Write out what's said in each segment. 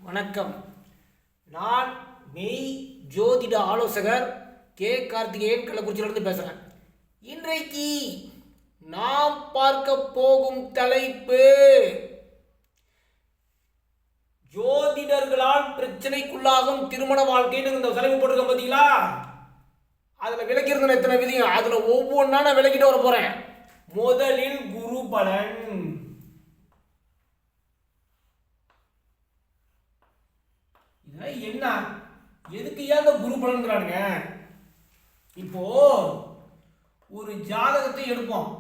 வணக்கம். நான் மெய் ஜோதிட ஆலோசகர் கே. கார்த்திகேயன் கள்ளக்குறிச்சியிலிருந்து பேசுகிறேன். இன்றைக்கு நாம் பார்க்க போகும் தலைப்பு ஜோதிடர்களால் பிரச்சனைக்குள்ளாகும் திருமண வாழ்க்கைன்னு இந்த தலைப்பு போட்டுருக்க பார்த்தீங்களா? அதில் விளக்கியிருந்த எத்தனை விதியும் அதில் ஒவ்வொன்றா நான் விளக்கிட்டு வர போகிறேன். முதலில் குரு பலன். என்ன எதுக்கு ஏன் இந்த குரு பலன்கிறானுங்க? இப்போ ஒரு ஜாதகத்தை எடுப்போம்.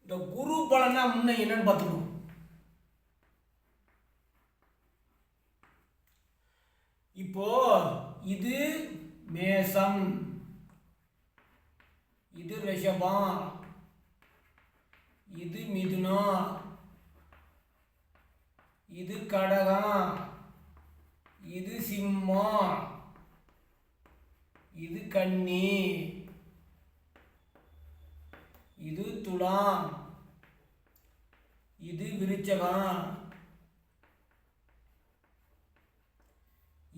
இந்த குரு பலனா முன்ன என்னன்னு பார்த்துக்கணும். இப்போ இது மேசம், இது ரிஷபம், இது மிதுனம், இது கடகம், இது சிம்மம், இது கன்னி, இது துலாம், இது விருச்சகம்,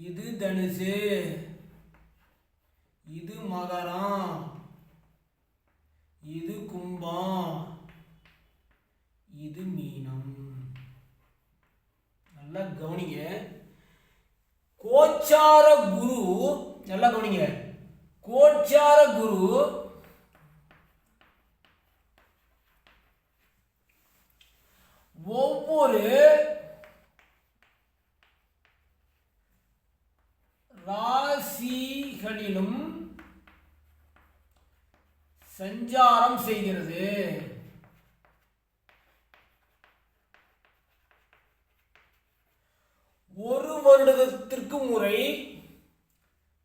இது தனுசு, இது மகரம், இது கும்பம், இது மீனம். நல்லா கவனிங்க. கோச்சார குரு, நல்லா கவனிங்க. கோச்சார குரு ஒவ்வொரு ராசிகளிலும் சஞ்சாரம் செய்கிறது. ஒரு வருடத்திற்கு முறை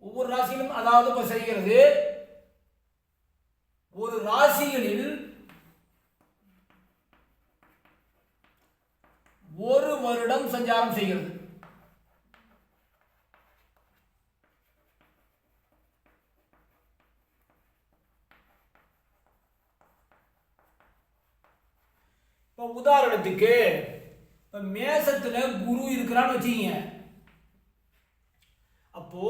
ஒவ்வொரு ராசியிலும் அதாவது செய்கிறது. ஒரு ராசிகளில் ஒரு வருடம் சஞ்சாரம் செய்கிறது. இப்போ உதாரணத்துக்கு மேசத்துல குரு இருக்கிறான்னு வச்சுக்கீங்க. அப்போ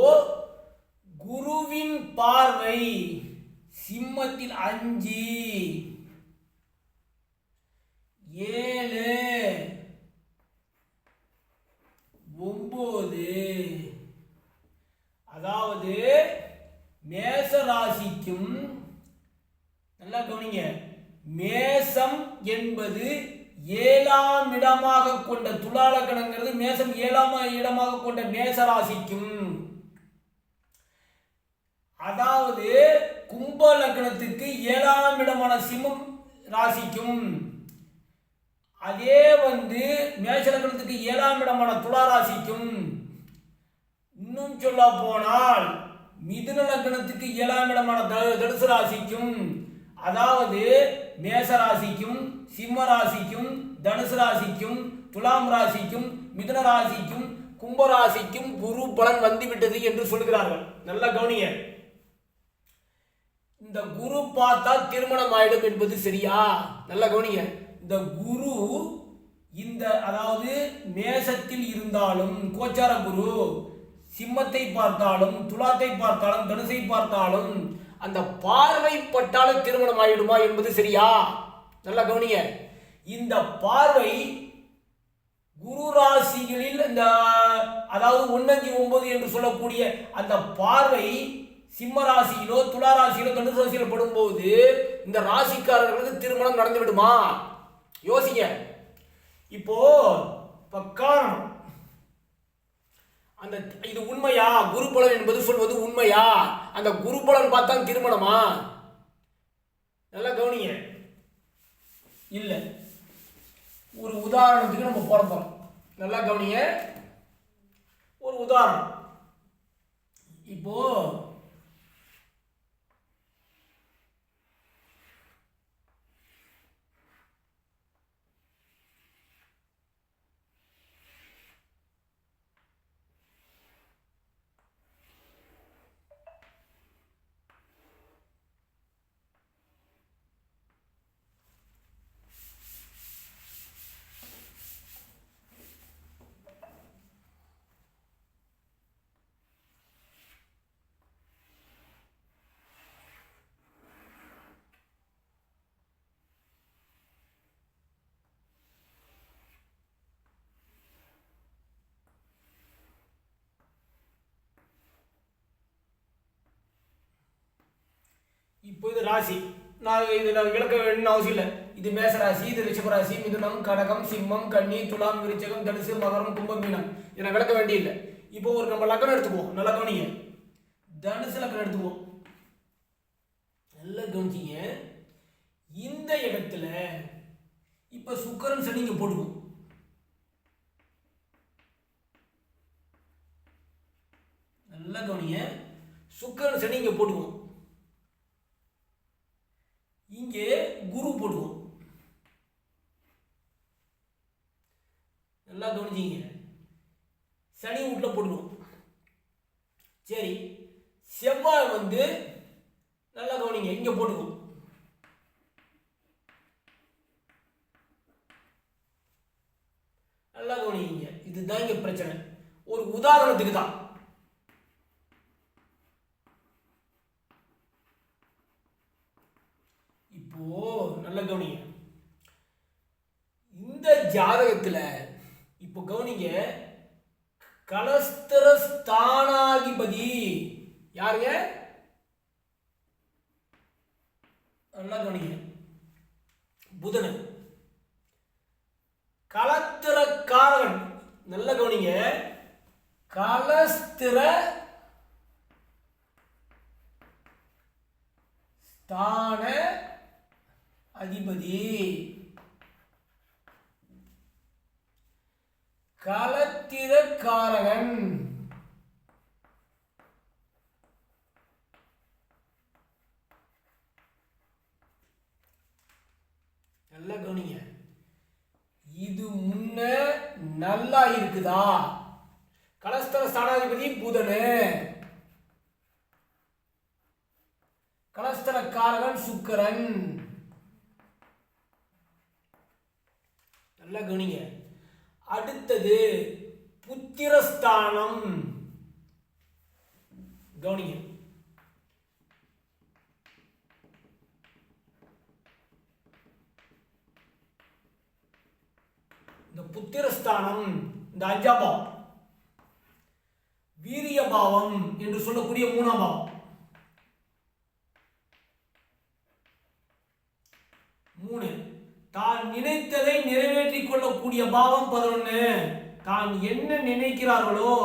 குருவின் பார்வை சிம்மத்தில் 5, 7, 9, அதாவது மேச ராசிக்கும், நல்லா கவனிங்க, மேசம் என்பது 7ஆம் இடமாக கொண்ட துலா லக்னங்கிறது மேசம் 7ஆம் இடமாக கொண்ட மேச ராசிக்கும், அதாவது கும்ப லக்னத்துக்கு 7ஆம் இடமான சிம்மம் ராசிக்கும், அதே மேஷ லக்னத்துக்கு 7ஆம் இடமான துலா ராசிக்கும், இன்னும் சொல்ல போனால் மிதுன லக்னத்துக்கு 7ஆம் இடமான தனுசு ராசிக்கும், அதாவது மேச ராசிக்கும், சிம்ம ராசிக்கும், தனுசு ராசிக்கும், துலாம் ராசிக்கும், மிதுன ராசிக்கும், கும்ப ராசிக்கும் குரு பலன் வந்துவிட்டது என்று சொல்கிறார்கள். நல்லா கவனிங்க. இந்த குரு பார்த்தா திருமணம் ஆயிடும் என்பது சரியா? நல்லா கவனிங்க. இந்த குரு அதாவது மேசத்தில் இருந்தாலும் கோச்சார குரு சிம்மத்தை பார்த்தாலும் துலாத்தை பார்த்தாலும் தனுசை பார்த்தாலும் அந்த பார்வைப்பட்டாலும் திருமணம் ஆயிடுமா என்பது சரியா? நல்லா கவனிங்க. இந்த பார்வை குரு ராசிகளில் இந்த அதாவது 1, 5, 9 என்று சொல்லக்கூடிய அந்த பார்வை சிம்ம ராசியிலோ துலா ராசியிலோ தனுசு ராசியிலோ படும்போது இந்த ராசிக்காரர்களுக்கு திருமணம் நடந்து விடுமா? யோசிங்க. இப்போ காரணம் அந்த இது உண்மையா? குரு பலன் என்பது சொல்வது உண்மையா? அந்த குரு பலன் பார்த்தா திருமணமா? நல்லா கவனிங்க. இல்ல, ஒரு உதாரணத்துக்கு நம்ம போட போறோம். நல்லா கவனிங்க. ஒரு உதாரணம். இப்போ இப்போ இது ராசி, நான் விளக்க வேணும்னு அவசியம் இல்லை. இது மேச ராசி, இது ரிஷபராசி, மிதுனம், கடகம், சிம்மம், கன்னி, துலாம், விருச்சகம், தனுசு, மகரம், கும்பம், மீனம். இதை நான் விளக்க வேண்டிய. இப்போ ஒரு நம்ம லக்னம் எடுத்துக்குவோம். நல்லா கவனிங்க. தனுசு லக்னம் எடுத்துக்குவோம். நல்லா கவனிச்சிங்க. இந்த இடத்துல இப்ப சுக்கிரன் சனி இங்க போட்டுக்குவோம். நல்லா கவனிங்க. சுக்கிரன் சனி இங்க போட்டுக்குவோம். இங்கே குரு போடுவோம். நல்லா கவனிச்சிங்க. சனி வீட்டுல போடுவோம். சரி, செவ்வாய் வந்து நல்லா கவனிங்க, இங்க போட்டுக்குவோம். நல்லா கவனிங்க. இதுதான் இங்க பிரச்சனை. ஒரு உதாரணத்துக்கு தான். இப்போ நல்லா கவனிங்க. இந்த ஜாதகத்துல இப்போ கவனிங்க, கலஸ்தர ஸ்தானாதிபதி யாருங்க? நல்லா கவனிங்க, புதன். கலஸ்திர காரகன், நல்லா கவனிங்க, கலஸ்திர ஸ்தான அதிபதி, கலத்திர காரகன். நல்லா கவனிங்க. இது முன்ன நல்லா இருக்குதா? கலஸ்தர ஸ்தானாதிபதி புதனு, கலஸ்தர காரகன் சுக்கிரன். நல்லா கவனிங்க. அடுத்தது புத்திரஸ்தானம். கவனிங்க. இந்த புத்திரஸ்தானம், இந்த 5ஆம் பாவம், வீரிய பாவம் என்று சொல்லக்கூடிய 3ஆம் பாவம். 3 தான் நினைத்ததை நிறைவேற்றிக் கொள்ளக்கூடிய பாவம் 11. தான் என்ன நினைக்கிறார்களோ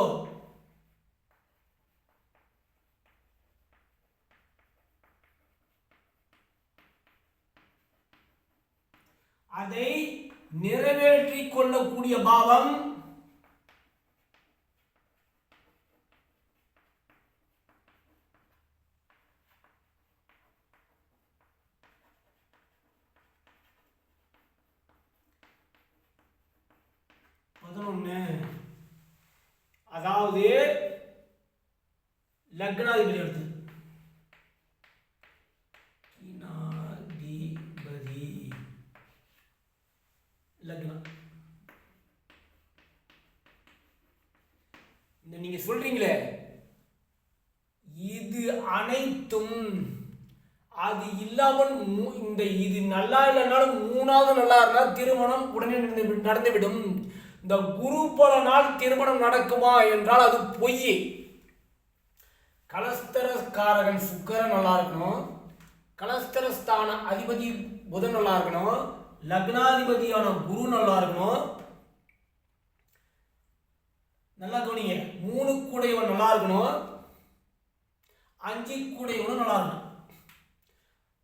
அதை நிறைவேற்றிக் கொள்ளக்கூடிய பாவம் 11. அதாவது லக்னாதிபதி எடுத்து லக்னம். இந்த நீங்க சொல்றீங்களே, இது அனைத்தும் அது இல்லாமல் இந்த இது நல்லா இல்லைனாலும் 3வது நல்லா இருந்தால் திருமணம் உடனே நடந்துவிடும். இந்த குரு பலனால் திருமணம் நடக்குமா என்றால் அது பொய். கலஸ்தர காரகன் சுக்கிரன் நல்லா இருக்கணும், கலஸ்தர ஸ்தான அதிபதி புதன் நல்லா இருக்கணும், லக்னாதிபதியான குரு நல்லா இருக்கணும். நல்லா கவனிங்க. 3 கூடையவன் நல்லா இருக்கணும், 5 கூடையவனும் நல்லா இருக்கணும்.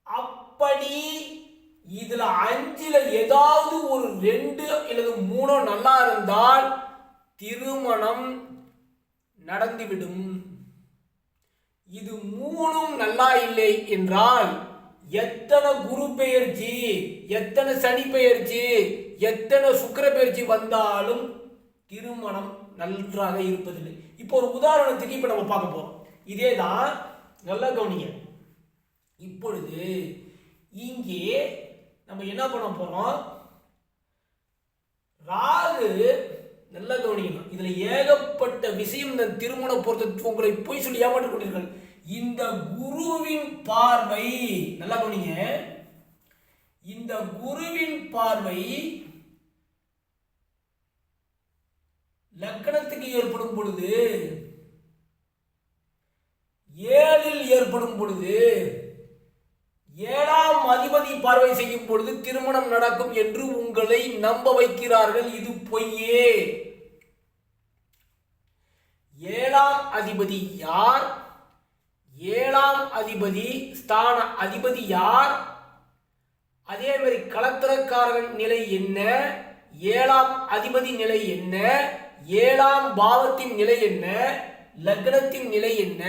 அப்படி இதுல 5ல ஏதாவது ஒரு 2 அல்லது 3 நல்லா இருந்தால் திருமணம் நடந்துவிடும். இது 3ம் நல்லா இல்லை என்றால் எத்தனை குரு பெயர்ச்சி, எத்தனை சனி பெயர்ச்சி, எத்தனை சுக்கிர பெயர்ச்சி வந்தாலும் திருமணம் நன்றாக இருப்பதில்லை. இப்போ ஒரு உதாரணத்துக்கு இப்ப நம்ம பார்க்க போறோம். இதே தான், நல்லா கவனிங்க. இப்பொழுது இங்கே நம்ம என்ன பண்ண போறோம்? ராகு, நல்லா கவனிக்கணும். இதுல ஏகப்பட்ட விஷயம். இந்த திருமண பொறுத்த உங்களை போய் சொல்லி ஏமாற்றிக் கொண்டீர்கள். இந்த குருவின் பார்வை, நல்லா கவனிங்க, இந்த குருவின் பார்வை லக்னத்துக்கு ஏற்படும் பொழுது, 7ல் ஏற்படும் பொழுது ஏழாம் அதிபதி பார்வை செய்யும் பொழுது திருமணம் நடக்கும் என்று உங்களை நம்ப வைக்கிறார்கள். இது பொய்யே. ஏழாம் அதிபதி யார்? ஏழாம் அதிபதி ஸ்தான அதிபதி யார்? அதே மாதிரி களத்திரக்காரன் நிலை என்ன? ஏழாம் அதிபதி நிலை என்ன? ஏழாம் பாவத்தின் நிலை என்ன? லக்னத்தின் நிலை என்ன?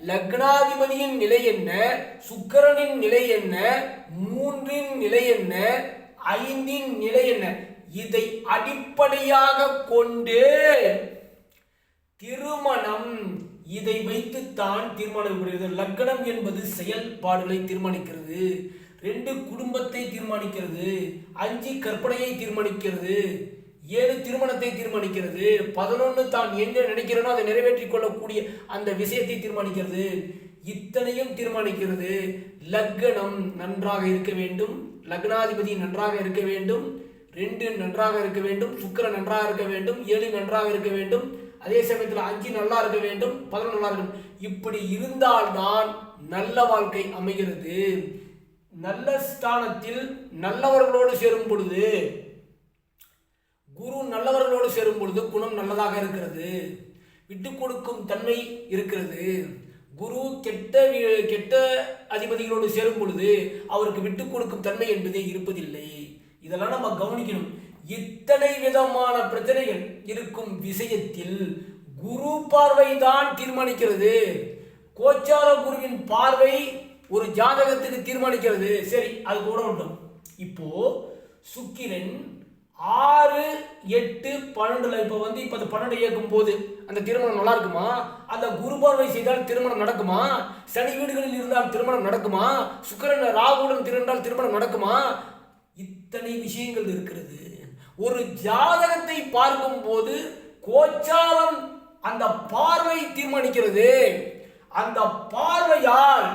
லக்னாதிபதியின் நிலை என்ன? சுக்கிரனின் நிலை என்ன? மூன்றின் நிலை என்ன? ஐந்தின் நிலை என்ன? இதை அடிப்படையாக கொண்டு திருமணம், இதை வைத்துத்தான் தீர்மானம். லக்னம் என்பது செயல்பாடுகளை தீர்மானிக்கிறது, 2 குடும்பத்தை தீர்மானிக்கிறது, 5 கற்பனையை தீர்மானிக்கிறது, 7 திருமணத்தை தீர்மானிக்கிறது, 11 தான் என்ன நினைக்கிறனோ அதை நிறைவேற்றிக் கொள்ளக்கூடிய அந்த விஷயத்தை தீர்மானிக்கிறது. இத்தனையும் தீர்மானிக்கிறது. லக்னம் நன்றாக இருக்க வேண்டும், லக்னாதிபதி நன்றாக இருக்க வேண்டும், 2 நன்றாக இருக்க வேண்டும், சுக்கிரன் நன்றாக இருக்க வேண்டும், 7 நன்றாக இருக்க வேண்டும், அதே சமயத்தில் 5 நல்லா இருக்க வேண்டும், 11 நல்லா இருக்கும். இப்படி இருந்தால்தான் நல்ல வாழ்க்கை அமைகிறது. நல்ல ஸ்தானத்தில் நல்லவர்களோடு சேரும் பொழுது, குரு நல்லவர்களோடு சேரும் பொழுது குணம் நல்லதாக இருக்கிறது, விட்டு கொடுக்கும் தன்மை இருக்கிறது. குரு கெட்ட அதிபதிகளோடு சேரும் பொழுது அவருக்கு விட்டு கொடுக்கும் தன்மை என்பதே இருப்பதில்லை. இதெல்லாம் நம்ம கவனிக்கணும். இத்தனை விதமான பிரச்சனைகள் இருக்கும் விஷயத்தில் குரு பார்வை தான் தீர்மானிக்கிறது. கோச்சார குருவின் பார்வை ஒரு ஜாதகத்துக்கு தீர்மானிக்கிறது. சரி, அது கூட உண்டும். இப்போ சுக்கிரன் 6, 8, 12 இப்போ இப்போ 12 இயக்கும் போது அந்த திருமணம் நல்லா இருக்குமா? அந்த குரு பார்வை செய்தால் திருமணம் நடக்குமா? சனி வீடுகளில் இருந்தால் திருமணம் நடக்குமா? சுக்கிரன் ராகுடன் திரண்டால் திருமணம் நடக்குமா? இத்தனை விஷயங்கள் இருக்கிறது. ஒரு ஜாதகத்தை பார்க்கும் போது கோச்சாரம் அந்த பார்வை தீர்மானிக்கிறது. அந்த பார்வையால்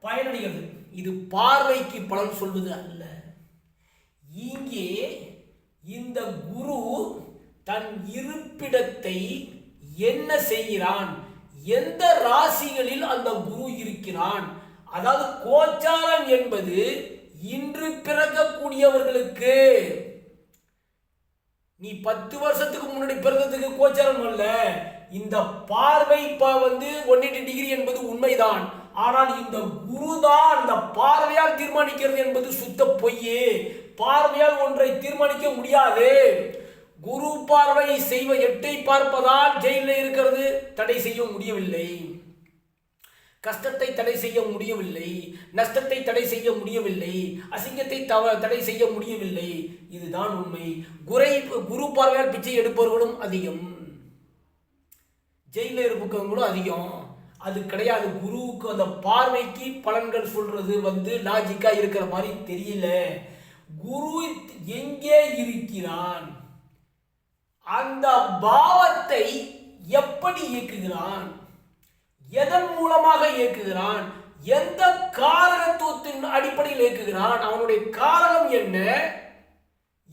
பயனடைகிறது. இது பார்வைக்கு பலன் சொல்வது அல்ல. இங்கே இந்த குரு தன் இருப்பிடத்தை என்ன செய்கிறான், எந்த ராசிகளில் அந்த குரு இருக்கிறான், அதாவது கோச்சாரம் என்பது இன்று பிறக்கக்கூடியவர்களுக்கு. நீ 10 வருஷத்துக்கு முன்னாடி பிறந்ததுக்கு கோச்சாரம் அல்ல. இந்த பார்வை 180 டிகிரி என்பது உண்மைதான். ஆனால் இந்த குரு தான் அந்த பார்வையால் தீர்மானிக்கிறது என்பது சுத்த பொய்யே. பார்வையால் ஒன்றை தீர்மானிக்க முடியாது. குரு பார்வை 8 பார்ப்பதால் ஜெயிலில் இருக்கிறது தடை செய்ய முடியவில்லை, கஷ்டத்தை தடை செய்ய முடியவில்லை, நஷ்டத்தை தடை செய்ய முடியவில்லை, அசிங்கத்தை தடை செய்ய முடியவில்லை. இதுதான் உண்மை. குரு பார்வையால் பிச்சை எடுப்பவர்களும் அதிகம், ஜெயிலில் இருப்பவங்களும் அதிகம். அது கிடையாது. குருவுக்கு அந்த பார்வைக்கு பலன்கள் சொல்றது லாஜிக்கா இருக்கிற மாதிரி தெரியல. குரு எங்கே இருக்கிறான், அந்த பாவத்தை எப்படி இயக்குகிறான், எதன் மூலமாக இயக்குகிறான், எந்த காரகத்துவத்தின் அடிப்படையில் இயக்குகிறான், அவனுடைய காரகம் என்ன,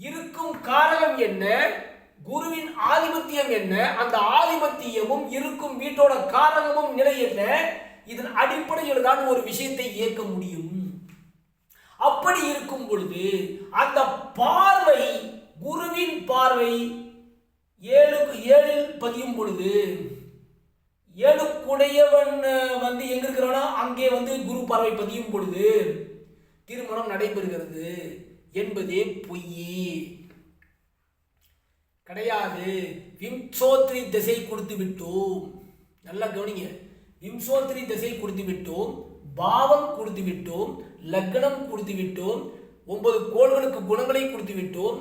இருக்கும் காரகம் என்ன, குருவின் ஆதிபத்தியம் என்ன, அந்த ஆதிபத்தியமும் இருக்கும் வீட்டோட காரகமும் நிலை என்ன, இதன் அடிப்படையில் தான் ஒரு விஷயத்தை இயக்க முடியும். அப்படி இருக்கும் பொழுது அந்த பார்வை, குருவின் பார்வை 7 பதியும் பொழுது 7 குடையவன் எங்க இருக்கிறானோ அங்கே குரு பார்வை பதியும் பொழுது திருமணம் நடைபெறுகிறது என்பதே பொய்யே கிடையாது. விம்சோத்ரி திசை கொடுத்து விட்டோம். நல்லா கவனிங்க. விம்சோத்ரி திசை கொடுத்து விட்டோம், பாவம் கொடுத்து விட்டோம், லக்னம் கொடுத்து விட்டோம், 9 கோள்களுக்கு குணங்களை கொடுத்து விட்டோம்.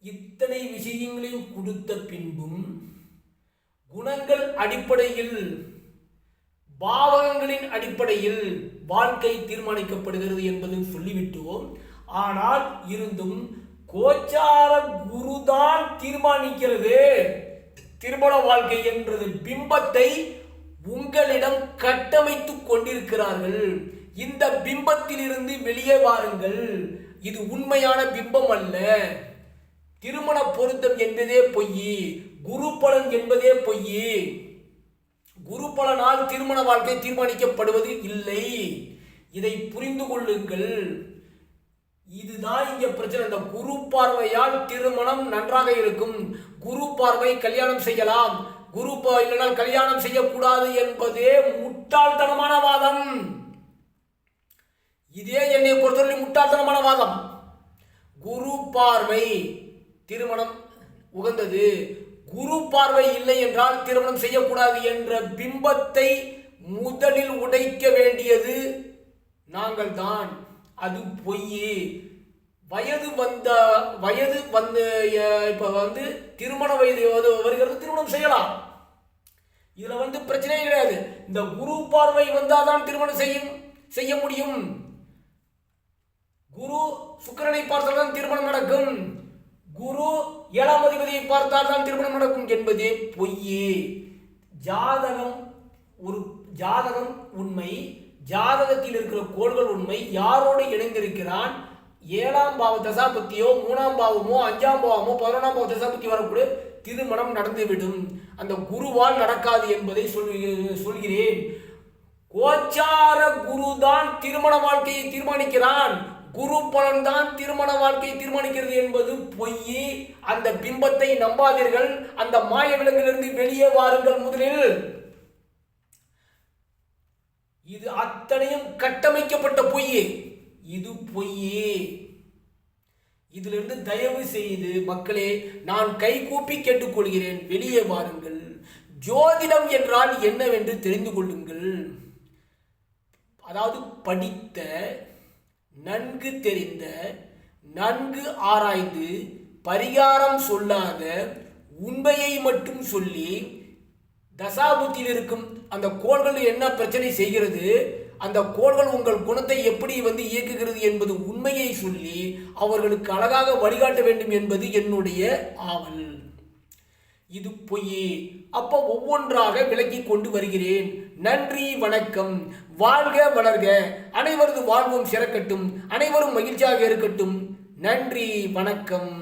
இத்தனை விஷயங்களையும் கொடுத்த பின்பும் குணங்கள் அடிப்படையில், பாவகங்களின் அடிப்படையில் வாழ்க்கை தீர்மானிக்கப்படுகிறது என்பதை சொல்லிவிட்டோம். ஆனால் இருந்தும் கோச்சார குருதான் தீர்மானிக்கிறது திருமண வாழ்க்கை என்றது பிம்பத்தை உங்களிடம் கட்டமைத்துக் கொண்டிருக்கிறார்கள். இந்த பிம்பத்தில் இருந்து வெளியே வாருங்கள். இது உண்மையான பிம்பம் அல்ல. திருமண பொருத்தம் என்பதே பொய், குரு பலன் என்பதே பொய். குரு பலனால் திருமண வாழ்க்கை தீர்மானிக்கப்படுவது இல்லை. இதை புரிந்து கொள்ளுங்கள். இதுதான் இங்க பிரச்சனை. இந்த குரு பார்வையால் திருமணம் நன்றாக இருக்கும். குரு பார்வை கல்யாணம் செய்யலாம், குரு இல்லைனால் கல்யாணம் செய்யக்கூடாது என்பதே முட்டாள்தனமான வாதம். இதே என்னை பொறுத்தவரை முட்டாள்தனமான வாதம். குரு பார்வை திருமணம் உகந்தது, குரு பார்வை இல்லை என்றால் திருமணம் செய்யக்கூடாது என்ற பிம்பத்தை முதலில் உடைக்க வேண்டியது நாங்கள் தான். அது பொய். வயது வந்து இப்ப திருமண வயது வருகிறது, திருமணம் செய்யலாம். இதுல பிரச்சனையே கிடையாது. இந்த குரு பார்வை வந்தாதான் திருமணம் செய்ய முடியும். குரு சுக்கிரனை பார்த்தால் தான் திருமணம் நடக்கும், குரு 7ஆம் அதிபதியை பார்த்தால் தான் திருமணம் நடக்கும் என்பதே பொய்யே. ஜாதகம் உண்மை, ஜாதகத்தில் இருக்கிற கோள்கள் உண்மை. யாரோடு இணைந்திருக்கிறான், 7ஆம் பாவ தசாபத்தியோ 3ஆம் பாவமோ 5ஆம் பாவமோ 11ஆம் பாவ தசாபத்தி வரக்கூடிய திருமணம் நடந்துவிடும். அந்த குருவால் நடக்காது என்பதை சொல்கிறேன். கோச்சார குரு தான் திருமண வாழ்க்கையை தீர்மானிக்கிறான், குரு பலன் தான் திருமண வாழ்க்கையை தீர்மானிக்கிறது என்பது பொய். அந்த பிம்பத்தை நம்பாதீர்கள். அந்த மாய விலங்கிலிருந்து வெளியே வாருங்கள். முதலில் இது அத்தனையும் கட்டமைக்கப்பட்ட பொய். இது பொய்யே. இதிலிருந்து தயவு செய்து மக்களே நான் கைகூப்பி கேட்டுக்கொள்கிறேன், வெளியே வாருங்கள். ஜோதிடம் என்றால் என்னவென்று தெரிந்து கொள்ளுங்கள். அதாவது படித்த, நன்கு தெரிந்த, நன்கு ஆராய்ந்து பரிகாரம் சொல்லாத, உண்மையை மட்டும் சொல்லி தசாபுத்தியில் இருக்கும் அந்த கோள்கள் என்ன பிரச்சனை செய்கிறது, அந்த கோள்கள் உங்கள் குணத்தை எப்படி இயக்குகிறது என்பது உண்மையை சொல்லி அவர்களுக்கு அழகாக வழிகாட்ட வேண்டும் என்பது என்னுடைய ஆவல். இது பொய். அப்போ ஒவ்வொன்றாக விளக்கி கொண்டு வருகிறேன். நன்றி, வணக்கம். வாழ்க வளர்க. அனைவரது வாழ்வும் சிறக்கட்டும், அனைவரும் மகிழ்ச்சியாக இருக்கட்டும். நன்றி, வணக்கம்.